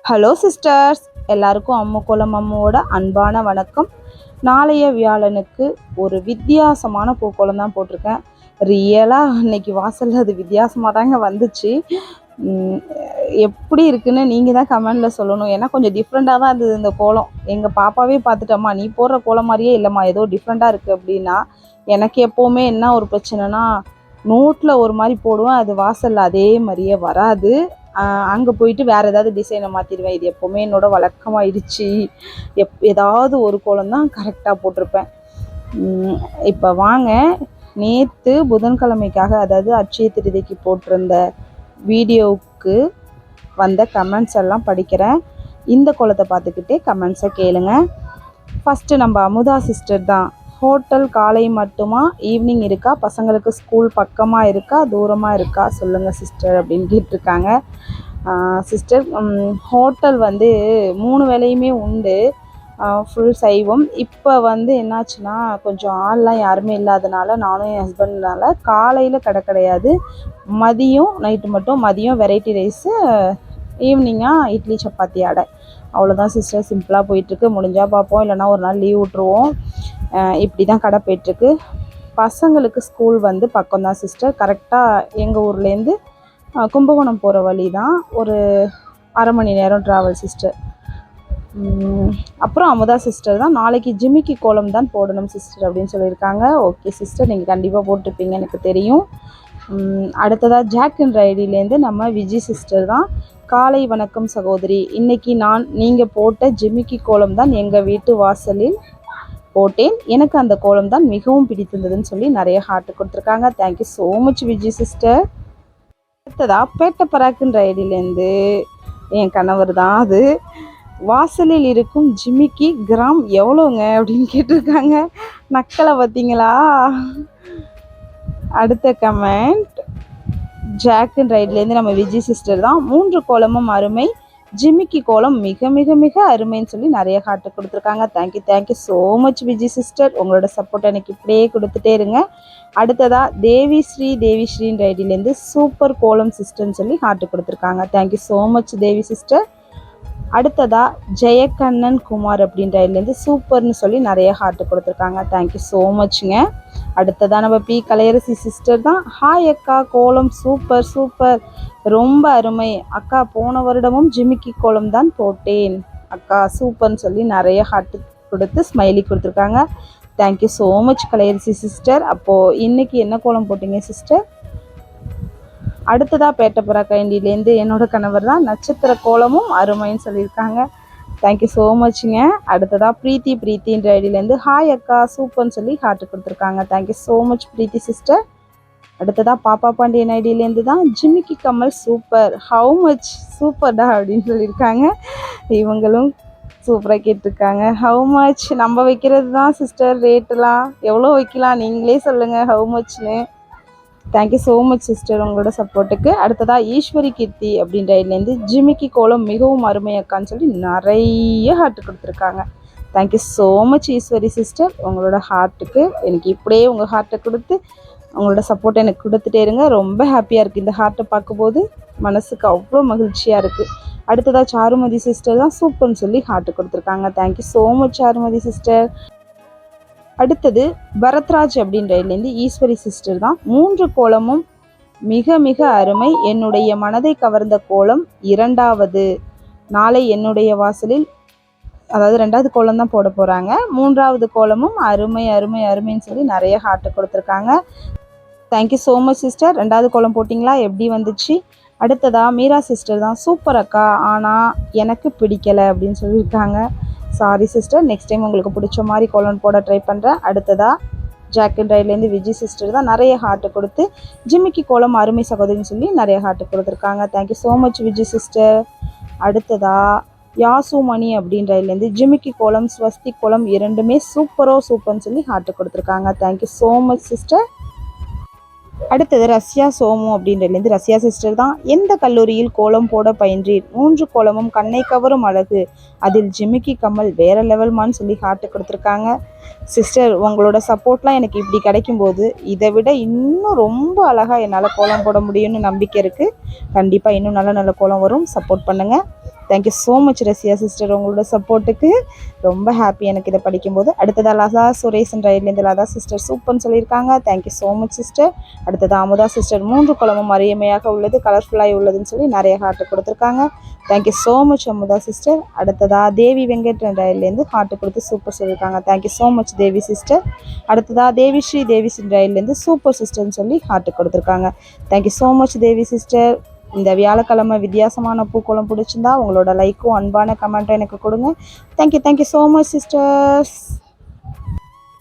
Hello sisters, எல்லாருக்கும் அம்முக்குளம் அம்மாவோட அன்பான வணக்கம். நாளைய வியாழனுக்கு ஒரு வித்தியாசமான பூக்கோளம் தான் போட்டிருக்கேன். ரியலாக இன்னைக்கு வாசலில் அது வித்தியாசமாக தாங்க வந்துச்சு. எப்படி இருக்குன்னு நீங்கள் தான் கமெண்டில் சொல்லணும். ஏன்னா கொஞ்சம் டிஃப்ரெண்ட்டாக தான் இருந்தது இந்த கோலம். எங்கள் பாப்பாவே பார்த்துட்டம்மா, நீ போடுற கோலம் மாதிரியே இல்லைம்மா, ஏதோ டிஃப்ரெண்ட்டாக இருக்குது அப்படின்னா. எனக்கு எப்போவுமே என்ன ஒரு பிரச்சனைனா, நோட்டில் ஒரு மாதிரி போடுவேன், அது வாசலில் அதே மாதிரியே வராது. அங்கே போயிட்டு வேறு ஏதாவது டிசைனை மாற்றிடுவேன். இது எப்போவுமே என்னோடய வழக்கமாகிடுச்சு. ஏதாவது ஒரு கோலம் தான் கரெக்டாக போட்டிருப்பேன். இப்போ வாங்க, நேற்று புதன்கிழமைக்காக, அதாவது அட்சய திருதிக்கு போட்டிருந்த வீடியோவுக்கு வந்த கமெண்ட்ஸ் எல்லாம் படிக்கிறேன். இந்த கோலத்தை பார்த்துக்கிட்டே கமெண்ட்ஸை கேளுங்க. ஃபஸ்ட்டு நம்ம அமுதா சிஸ்டர் தான். ஹோட்டல் காலை மட்டுமா, ஈவினிங் இருக்கா, பசங்களுக்கு ஸ்கூல் பக்கமாக இருக்கா, தூரமாக இருக்கா சொல்லுங்கள் சிஸ்டர் அப்படின்னு கேட்டிருக்காங்க. சிஸ்டர், ஹோட்டல் வந்து 3 வேளையுமே உண்டு, ஃபுல் சைவம். இப்போ வந்து என்னாச்சுன்னா, கொஞ்சம் ஆள்லாம் யாருமே இல்லாதனால, நானும் என் ஹஸ்பண்ட்னால காலையில் கடை கிடையாது, மதியம் நைட்டு மட்டும். மதியம் வெரைட்டி ரைஸு, ஈவினிங்காக இட்லி சப்பாத்தி அடை, அவ்வளோதான் சிஸ்டர். சிம்பிளாக போயிட்டுருக்கு. முடிஞ்சால் பார்ப்போம், இல்லைனா ஒரு நாள் லீவ் விட்ருவோம். இப்படி தான் கடை போயிட்டுருக்கு. பசங்களுக்கு ஸ்கூல் வந்து பக்கம்தான் சிஸ்டர். கரெக்டாக எங்கள் ஊர்லேருந்து கும்பகோணம் போகிற வழி தான். ஒரு அரை மணி நேரம் ட்ராவல் சிஸ்டர். அப்புறம் அமுதா சிஸ்டர் தான், நாளைக்கு ஜிமிக்கி கோலம் தான் போடணும் சிஸ்டர் அப்படின்னு சொல்லியிருக்காங்க. ஓகே சிஸ்டர், நீங்கள் கண்டிப்பாக போட்டிருப்பீங்க, எனக்கு தெரியும். அடுத்ததாக ஜாக் அண்ட் ரைடிலேருந்து நம்ம விஜி சிஸ்டர் தான். காலை வணக்கம் சகோதரி, இன்றைக்கி நீங்கள் போட்ட ஜிமிக்கி கோலம் தான் எங்கள் வீட்டு வாசலில் போட்டேன். எனக்கு அந்த கோலம் தான் மிகவும் பிடித்திருந்ததுன்னு சொல்லி நிறைய ஹார்ட் கொடுத்துருக்காங்க. Thank you so much Viji sister. அடுத்ததா பேட்டப்பராக்குன்ற ஐடியிலேருந்து என் கணவர் தான். அது வாசலில் இருக்கும் ஜிமிக்கி கிராம் எவ்வளோங்க அப்படின்னு கேட்டிருக்காங்க. நக்கலை பார்த்தீங்களா? அடுத்த கமெண்ட் ஜாக் அண்ட் ரைட்லேருந்து நம்ம விஜி சிஸ்டர் தான். 3 கோலமும் அருமை, ஜிமிக்கி கோலம் மிக மிக மிக அருமைன்னு சொல்லி நிறைய ஹார்ட் கொடுத்துருக்காங்க. Thank you so much Viji sister. உங்களோட சப்போர்ட் எனக்கு இப்படியே கொடுத்துட்டே இருங்க. அடுத்ததாக தேவிஸ்ரீன்ற ஐடியிலேருந்து சூப்பர் கோலம் சிஸ்டர்னு சொல்லி ஹார்ட் கொடுத்துருக்காங்க. Thank you so much Devi sister. அடுத்ததாக ஜெயக்கண்ணன் குமார் அப்படின்ற ஐடியிலேருந்து சூப்பர்னு சொல்லி நிறைய ஹார்ட் கொடுத்துருக்காங்க. தேங்க்யூ ஸோ மச்ங்க. அடுத்ததாக நம்ம பி கலையரசி சிஸ்டர் தான். ஹாய் அக்கா, கோலம் சூப்பர், ரொம்ப அருமை அக்கா, போன வருடமும் ஜிமிக்கி கோலம் தான் போட்டேன் அக்கா, சூப்பர்னு சொல்லி நிறைய ஹார்ட் கொடுத்து ஸ்மைலி கொடுத்துருக்காங்க. Thank you so much Kalaiyarasi sister. அப்போது இன்றைக்கி என்ன கோலம் போட்டிங்க சிஸ்டர்? அடுத்ததாக பேட்டப்புறா கைண்டிலேருந்து என்னோட கணவர் தான், நட்சத்திர கோலமும் அருமைன்னு சொல்லியிருக்காங்க. தேங்க்யூ ஸோ மச்ங்க. அடுத்ததாக பிரீத்தின்ற ஐடியிலேருந்து ஹாய் அக்கா, சூப்பர்னு சொல்லி ஹார்ட் கொடுத்துருக்காங்க. Thank you so much Preethi sister. அடுத்ததாக பாப்பா பாண்டியன் ஐடியிலேருந்து தான் ஜிமிக்கி கமல் சூப்பர், ஹவு மச் சூப்பர்டா அப்படின்னு சொல்லியிருக்காங்க. இவங்களும் சூப்பராக கேட்டிருக்காங்க. ஹவு மச் நம்ம வைக்கிறது தான் சிஸ்டர், ரேட்டெலாம் எவ்வளோ வைக்கலாம் நீங்களே சொல்லுங்கள் ஹவு மச்னு. தேங்க்யூ ஸோ மச் சிஸ்டர் உங்களோட சப்போர்ட்டுக்கு. அடுத்ததாக ஈஸ்வரி கீர்த்தி அப்படின்ற ஐடியிலேருந்து ஜிமிக்கி கோலம் மிகவும் அருமையாக்கான்னு சொல்லி நிறைய ஹார்ட் கொடுத்துருக்காங்க. Thank you so much Eswari sister. உங்களோட ஹார்ட்டுக்கு எனக்கு இப்படியே உங்கள் ஹார்ட்டை கொடுத்து உங்களோட சப்போர்ட்டை எனக்கு கொடுத்துட்டே இருங்க. ரொம்ப ஹாப்பியாக இருக்குது இந்த ஹார்ட்டை பார்க்கும்போது, மனசுக்கு அவ்வளோ மகிழ்ச்சியாக இருக்குது. அடுத்ததாக சாருமதி சிஸ்டர் தான் சூப்பர்னு சொல்லி ஹார்ட் கொடுத்துருக்காங்க. Thank you so much Charumathi sister. அடுத்தது பரத்ராஜ் அப்படின்ற இதுலேருந்து ஈஸ்வரி சிஸ்டர் தான். 3 கோலமும் மிக மிக அருமை, என்னுடைய மனதை கவர்ந்த கோலம் 2வது. நாளை என்னுடைய வாசலில், அதாவது 2வது கோலம் தான் போட போகிறாங்க. 3வது கோலமும் அருமைன்னு சொல்லி நிறைய ஹார்ட் கொடுத்துருக்காங்க. Thank you so much sister. 2வது கோலம் போட்டிங்களா, எப்படி வந்துச்சு? அடுத்ததாக மீரா சிஸ்டர் தான். சூப்பர் அக்கா, ஆனால் எனக்கு பிடிக்கலை அப்படின்னு சொல்லியிருக்காங்க. சாரி சிஸ்டர், நெக்ஸ்ட் டைம் உங்களுக்கு பிடிச்ச மாதிரி கோலம் போட ட்ரை பண்ணுறேன். அடுத்ததாக ஜாக் அண்ட் ரைட்லேருந்து விஜய் சிஸ்டர் தான் நிறைய ஹார்ட் கொடுத்து ஜிமிக்கி கோலம் அருமை சகோதரின்னு சொல்லி நிறைய ஹார்ட் கொடுத்துருக்காங்க. Thank you so much Vijay sister. அடுத்ததாக யாசுமணி அப்படின்ற இதுலேருந்து ஜிமிக்கி கோலம் ஸ்வஸ்தி கோலம் 2மே சூப்பர்னு சொல்லி ஹார்ட் கொடுத்துருக்காங்க. Thank you so much sister. அடுத்தது ரஷ்யா சோமு அப்படின்றதுலேருந்து ரஷ்யா சிஸ்டர் தான். எந்த கல்லூரியில் கோலம் போட பயின்றீர்? 3 கோலமும் கண்ணை கவரும் அழகு, அதில் ஜிமிக்கி கமல் வேற லெவல்மான்னு சொல்லி ஹார்ட் கொடுத்துருக்காங்க. சிஸ்டர், உங்களோட சப்போர்ட்லாம் எனக்கு இப்படி கிடைக்கும்போது இதை விட இன்னும் ரொம்ப அழகாக என்னால் கோலம் போட முடியும்னு நம்பிக்கை இருக்குது. கண்டிப்பாக இன்னும் நல்ல கோலம் வரும். சப்போர்ட் பண்ணுங்கள். Thank you so much Razia sister, உங்களோட சப்போர்ட்டுக்கு ரொம்ப ஹாப்பி எனக்கு இதை படிக்கும்போது. அடுத்ததாக லதா சுரேஷன் ரைட்லேருந்து லதா சிஸ்டர் சூப்பர்னு சொல்லியிருக்காங்க. Thank you so much sister. அடுத்ததாக அமுதா சிஸ்டர் 3 குளமும் அருமையாக உள்ளது, கலர்ஃபுல்லாகி உள்ளதுன்னு சொல்லி நிறைய ஹார்ட் கொடுத்துருக்காங்க. Thank you so much Amudha sister. அடுத்ததாக தேவி வெங்கட் ரயில்லேருந்து ஹார்ட் கொடுத்து சூப்பர் சொல்லியிருக்காங்க. Thank you so much Devi sister. அடுத்ததாக தேவிஸ்ரீ ரயில்லேருந்து சூப்பர் சிஸ்டர்னு சொல்லி ஹார்ட் கொடுத்துருக்காங்க. Thank you so much Devi sister. இந்த வியாழக்கிழமை வித்தியாசமான பூக்கோளம் பிடிச்சிருந்தா உங்களோட லைக்கும் அன்பான கமெண்ட்டும் எனக்கு கொடுங்க. Thank you so much sisters.